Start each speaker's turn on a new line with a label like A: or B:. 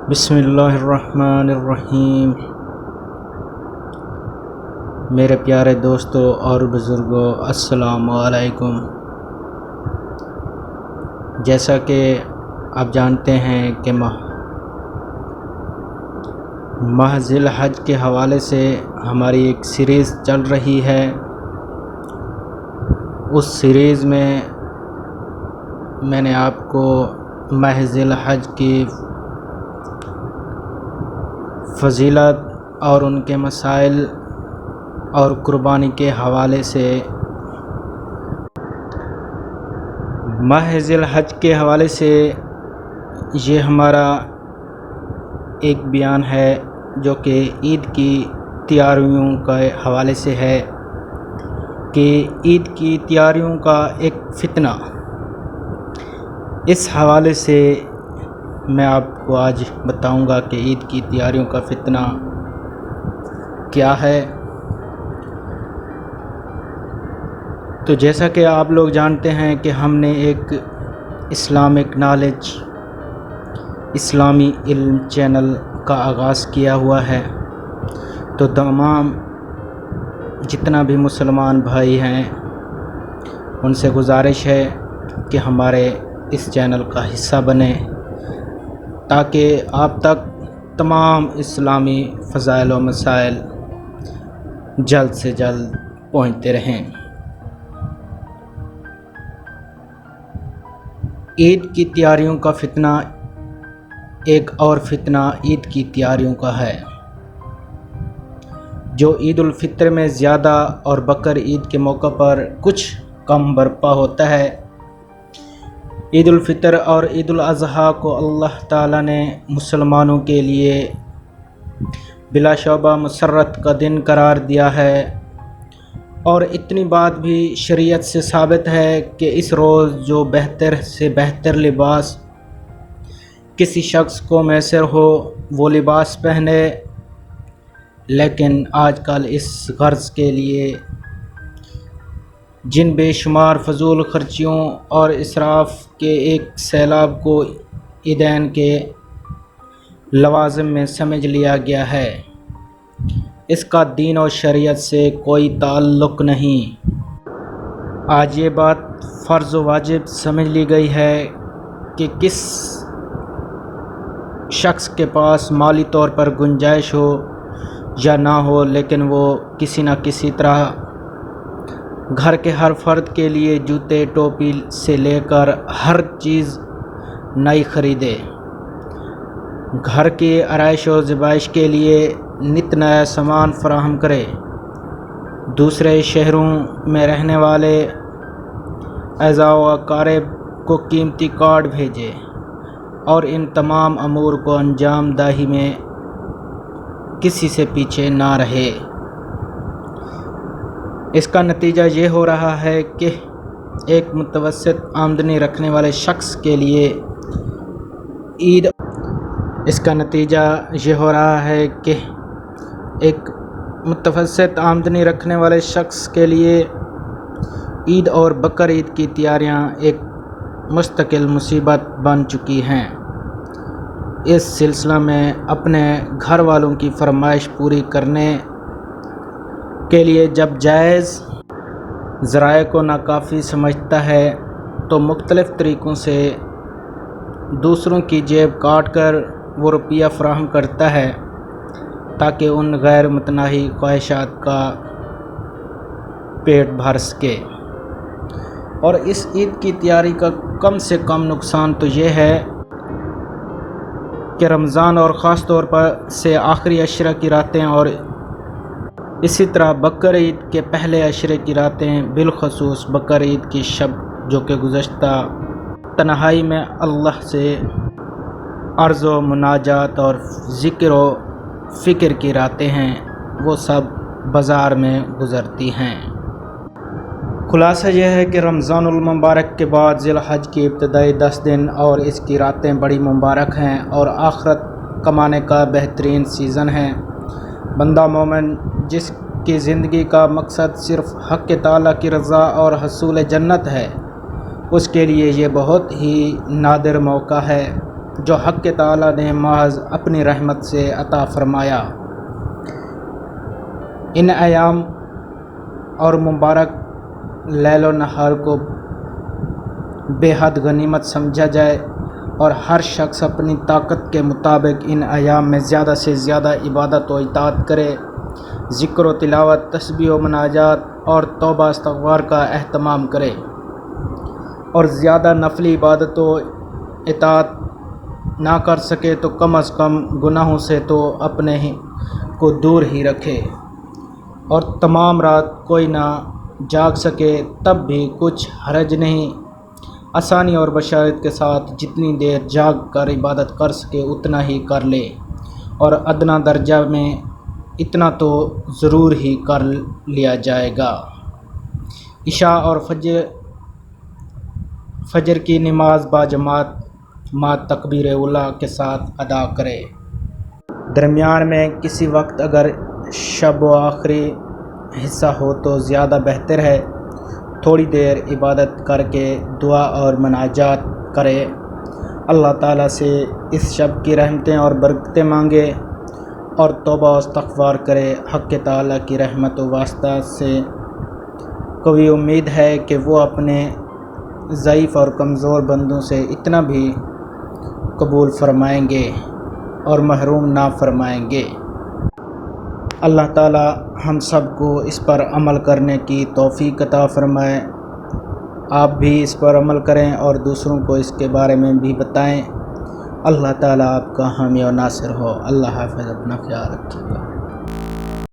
A: بسم اللہ الرحمن الرحیم۔ میرے پیارے دوستوں اور بزرگوں، السلام علیکم۔ جیسا کہ آپ جانتے ہیں کہ ماہ ذی الحج کے حوالے سے ہماری ایک سیریز چل رہی ہے۔ اس سیریز میں نے آپ کو ماہ ذی الحج کی فضیلت اور ان کے مسائل اور قربانی کے حوالے سے ماہ ذی الحج کے حوالے سے یہ ہمارا ایک بیان ہے جو کہ عید کی تیاریوں کے حوالے سے ہے کہ عید کی تیاریوں کا ایک فتنہ۔ اس حوالے سے میں آپ کو آج بتاؤں گا کہ عید کی تیاریوں کا فتنہ کیا ہے۔ تو جیسا کہ آپ لوگ جانتے ہیں کہ ہم نے ایک اسلامک نالج اسلامی علم چینل کا آغاز کیا ہوا ہے، تو تمام جتنا بھی مسلمان بھائی ہیں ان سے گزارش ہے کہ ہمارے اس چینل کا حصہ بنیں تاکہ آپ تک تمام اسلامی فضائل و مسائل جلد سے جلد پہنچتے رہیں۔ عید کی تیاریوں کا فتنہ، ایک اور فتنہ عید کی تیاریوں کا ہے جو عید الفطر میں زیادہ اور بقر عید کے موقع پر کچھ کم برپا ہوتا ہے۔ عید الفطر اور عید الاضحیٰ کو اللہ تعالیٰ نے مسلمانوں کے لیے بلا شبہ مسرت کا دن قرار دیا ہے، اور اتنی بات بھی شریعت سے ثابت ہے کہ اس روز جو بہتر سے بہتر لباس کسی شخص کو میسر ہو وہ لباس پہنے، لیکن آج کل اس غرض کے لیے جن بے شمار فضول خرچیوں اور اسراف کے ایک سیلاب کو عیدین کے لوازم میں سمجھ لیا گیا ہے، اس کا دین اور شریعت سے کوئی تعلق نہیں۔ آج یہ بات فرض و واجب سمجھ لی گئی ہے کہ کس شخص کے پاس مالی طور پر گنجائش ہو یا نہ ہو، لیکن وہ کسی نہ کسی طرح گھر کے ہر فرد کے لیے جوتے ٹوپی سے لے کر ہر چیز نئی خریدے، گھر کی آرائش و زیبائش کے لیے نت نیا سامان فراہم کرے، دوسرے شہروں میں رہنے والے اعزاء و اقارب کو قیمتی کارڈ بھیجے، اور ان تمام امور کو انجام دہی میں کسی سے پیچھے نہ رہے۔ اس کا نتیجہ یہ ہو رہا ہے کہ ایک متوسط آمدنی رکھنے والے شخص کے لیے عید اور بقر عید کی تیاریاں ایک مستقل مصیبت بن چکی ہیں۔ اس سلسلہ میں اپنے گھر والوں کی فرمائش پوری کرنے کے لیے جب جائز ذرائع کو ناکافی سمجھتا ہے تو مختلف طریقوں سے دوسروں کی جیب کاٹ کر وہ روپیہ فراہم کرتا ہے تاکہ ان غیر متناہی خواہشات کا پیٹ بھر سکے۔ اور اس عید کی تیاری کا کم سے کم نقصان تو یہ ہے کہ رمضان اور خاص طور پر سے آخری عشرہ کی راتیں اور اسی طرح بقر عید کے پہلے عشرے کی راتیں، بالخصوص بقر عید کی شب جو کہ گزشتہ تنہائی میں اللہ سے عرض و مناجات اور ذکر و فکر کی راتیں ہیں، وہ سب بازار میں گزرتی ہیں۔ خلاصہ یہ ہے کہ رمضان المبارک کے بعد ذی الحج کی ابتدائی 10 دن اور اس کی راتیں بڑی مبارک ہیں اور آخرت کمانے کا بہترین سیزن ہے۔ بندہ مومن جس کی زندگی کا مقصد صرف حق تعالیٰ کی رضا اور حصول جنت ہے، اس کے لیے یہ بہت ہی نادر موقع ہے جو حق تعالیٰ نے محض اپنی رحمت سے عطا فرمایا۔ ان ایام اور مبارک لیل و نہار کو بے حد غنیمت سمجھا جائے اور ہر شخص اپنی طاقت کے مطابق ان ایام میں زیادہ سے زیادہ عبادت و اطاعت کرے، ذکر و تلاوت، تسبیح و مناجات اور توبہ استغفار کا اہتمام کرے، اور زیادہ نفلی عبادت و اطاعت نہ کر سکے تو کم از کم گناہوں سے تو اپنے کو دور ہی رکھے، اور تمام رات کوئی نہ جاگ سکے تب بھی کچھ حرج نہیں، آسانی اور بشارت کے ساتھ جتنی دیر جاگ کر عبادت کر سکے اتنا ہی کر لے، اور ادنیٰ درجہ میں اتنا تو ضرور ہی کر لیا جائے گا۔ عشاء اور فجر کی نماز باجماعت مع تکبیر اولیٰ کے ساتھ ادا کرے۔ درمیان میں کسی وقت اگر شب و آخری حصہ ہو تو زیادہ بہتر ہے، تھوڑی دیر عبادت کر کے دعا اور مناجات کرے، اللہ تعالیٰ سے اس شب کی رحمتیں اور برکتیں مانگے اور توبہ و استغفار کرے۔ حق تعالیٰ کی رحمت و واسطہ سے قوی امید ہے کہ وہ اپنے ضعیف اور کمزور بندوں سے اتنا بھی قبول فرمائیں گے اور محروم نہ فرمائیں گے۔ اللہ تعالیٰ ہم سب کو اس پر عمل کرنے کی توفیق عطا فرمائے۔ آپ بھی اس پر عمل کریں اور دوسروں کو اس کے بارے میں بھی بتائیں۔ اللہ تعالیٰ آپ کا حامی و ناصر ہو۔ اللہ حافظ، اپنا خیال رکھیے گا۔